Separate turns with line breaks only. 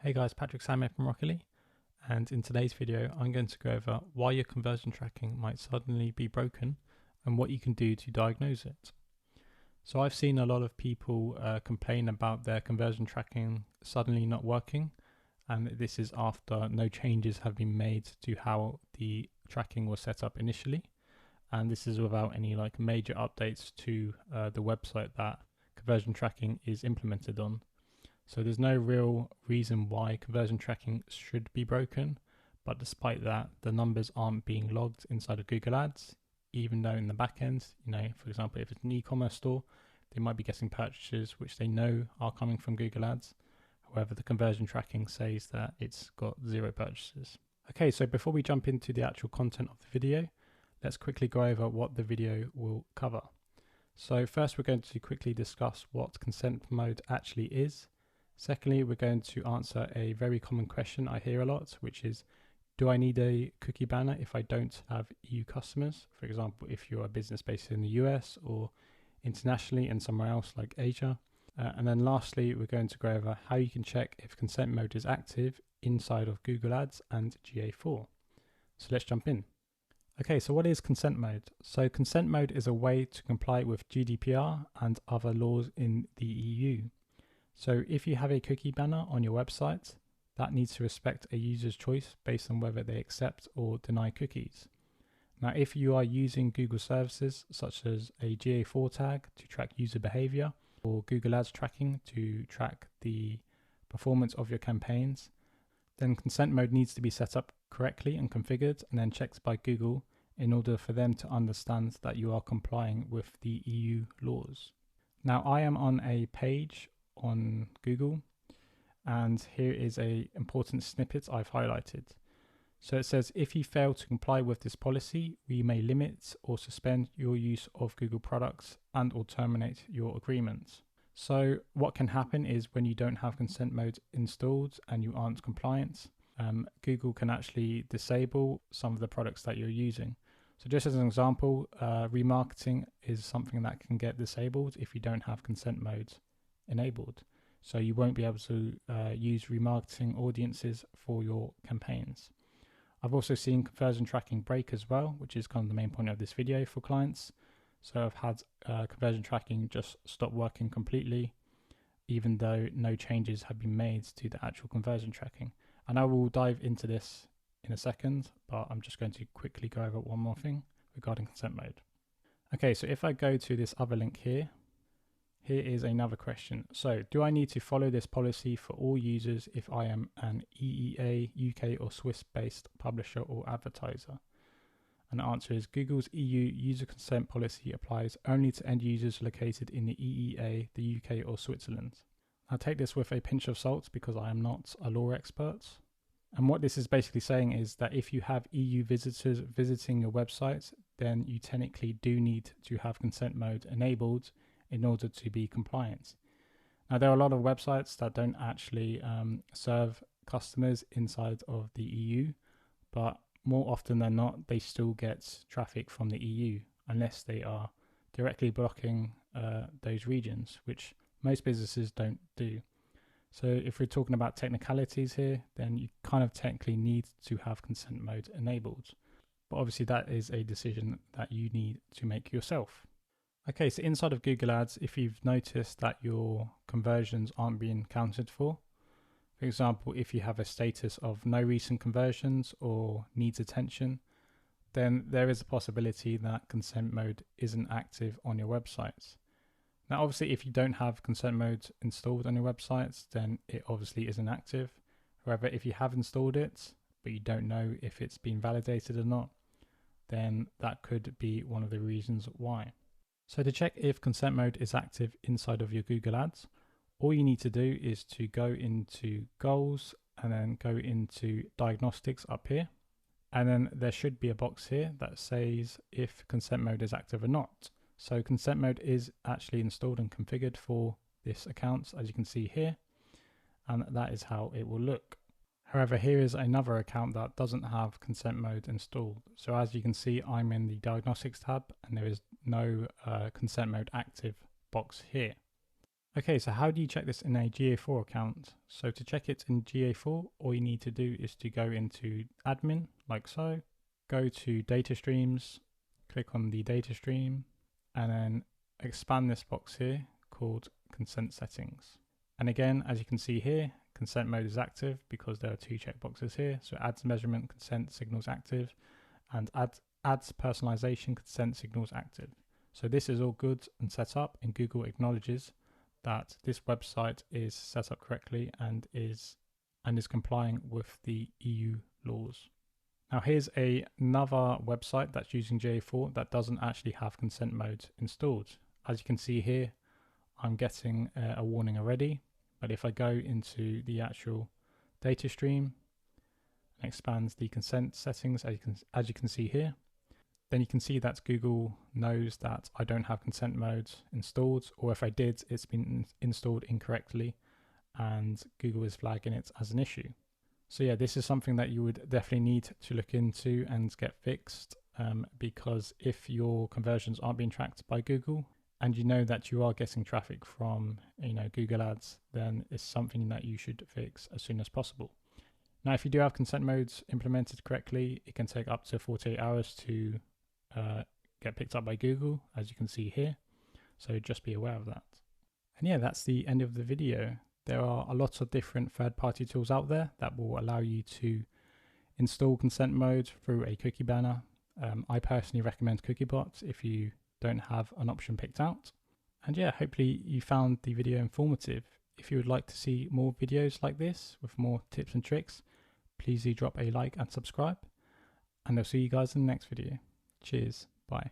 Hey guys, Patrick Sam here from Rockily, and in today's video I'm going to go over why your conversion tracking might suddenly be broken and what you can do to diagnose it. So I've seen a lot of people complain about their conversion tracking suddenly not working, and this is after no changes have been made to how the tracking was set up initially, and this is without any major updates to the website that conversion tracking is implemented on. So there's no real reason why conversion tracking should be broken, but despite that, the numbers aren't being logged inside of Google Ads, even though in the back end, for example, if it's an e-commerce store, they might be getting purchases which they know are coming from Google Ads. However, the conversion tracking says that it's got 0 purchases. Okay, so before we jump into the actual content of the video, let's quickly go over what the video will cover. So first, we're going to quickly discuss what consent mode actually is. Secondly, we're going to answer a very common question I hear a lot, which is, do I need a cookie banner if I don't have EU customers? For example, if you're a business based in the US or internationally and somewhere else like Asia. And then lastly, we're going to go over how you can check if consent mode is active inside of Google Ads and GA4. So let's jump in. Okay, so what is consent mode? So consent mode is a way to comply with GDPR and other laws in the EU. So if you have a cookie banner on your website, that needs to respect a user's choice based on whether they accept or deny cookies. Now, if you are using Google services such as a GA4 tag to track user behavior or Google Ads tracking to track the performance of your campaigns, then consent mode needs to be set up correctly and configured and then checked by Google in order for them to understand that you are complying with the EU laws. Now, I am on a page on Google, and here is a important snippet I've highlighted. So it says, if you fail to comply with this policy, we may limit or suspend your use of Google products and or terminate your agreement. So what can happen is when you don't have consent mode installed and you aren't compliant, Google can actually disable some of the products that you're using. So just as an example, remarketing is something that can get disabled if you don't have consent mode enabled. So you won't be able to use remarketing audiences for your campaigns. I've also seen conversion tracking break as well, which is kind of the main point of this video for clients. So I've had conversion tracking just stop working completely, even though no changes have been made to the actual conversion tracking. And I will dive into this in a second, but I'm just going to quickly go over one more thing regarding consent mode. Okay, so if I go to this other link here, here is another question. So, do I need to follow this policy for all users if I am an EEA, UK or Swiss-based publisher or advertiser? And the answer is Google's EU user consent policy applies only to end users located in the EEA, the UK or Switzerland. I'll take this with a pinch of salt because I am not a law expert. And what this is basically saying is that if you have EU visitors visiting your website, then you technically do need to have consent mode enabled in order to be compliant. Now, there are a lot of websites that don't actually serve customers inside of the EU, but more often than not, they still get traffic from the EU unless they are directly blocking those regions, which most businesses don't do. So if we're talking about technicalities here, then you kind of technically need to have consent mode enabled. But obviously that is a decision that you need to make yourself. Okay, so inside of Google Ads, if you've noticed that your conversions aren't being counted for example, if you have a status of no recent conversions or needs attention, then there is a possibility that consent mode isn't active on your websites. Now, obviously, if you don't have consent mode installed on your websites, then it obviously isn't active. However, if you have installed it, but you don't know if it's been validated or not, then that could be one of the reasons why. So to check if consent mode is active inside of your Google Ads, all you need to do is to go into goals and then go into diagnostics up here. And then there should be a box here that says if consent mode is active or not. So consent mode is actually installed and configured for this account, as you can see here. And that is how it will look. However, here is another account that doesn't have consent mode installed. So as you can see, I'm in the diagnostics tab and there is no consent mode active box here. Okay, so how do you check this in a GA4 account? So to check it in GA4, all you need to do is to go into admin, like so, go to data streams, click on the data stream, and then expand this box here called consent settings. And again, as you can see here, consent mode is active because there are two checkboxes here. So ads measurement consent signals active, and ads personalization consent signals active. So this is all good and set up, and Google acknowledges that this website is set up correctly and is complying with the EU laws. Now here's another website that's using GA4 that doesn't actually have consent mode installed. As you can see here, I'm getting a warning already, but if I go into the actual data stream and expands the consent settings, as you can see here, then you can see that Google knows that I don't have consent mode installed, or if I did, it's been installed incorrectly and Google is flagging it as an issue. So yeah, this is something that you would definitely need to look into and get fixed, because if your conversions aren't being tracked by Google and you know that you are getting traffic from Google Ads, then it's something that you should fix as soon as possible. Now, if you do have consent modes implemented correctly, it can take up to 48 hours to get picked up by Google, as you can see here. So just be aware of that. And yeah, that's the end of the video. There are a lot of different third-party tools out there that will allow you to install consent mode through a cookie banner. I personally recommend Cookiebot if you don't have an option picked out. And yeah, hopefully you found the video informative. If you would like to see more videos like this with more tips and tricks, please do drop a like and subscribe. And I'll see you guys in the next video. Cheers. Bye.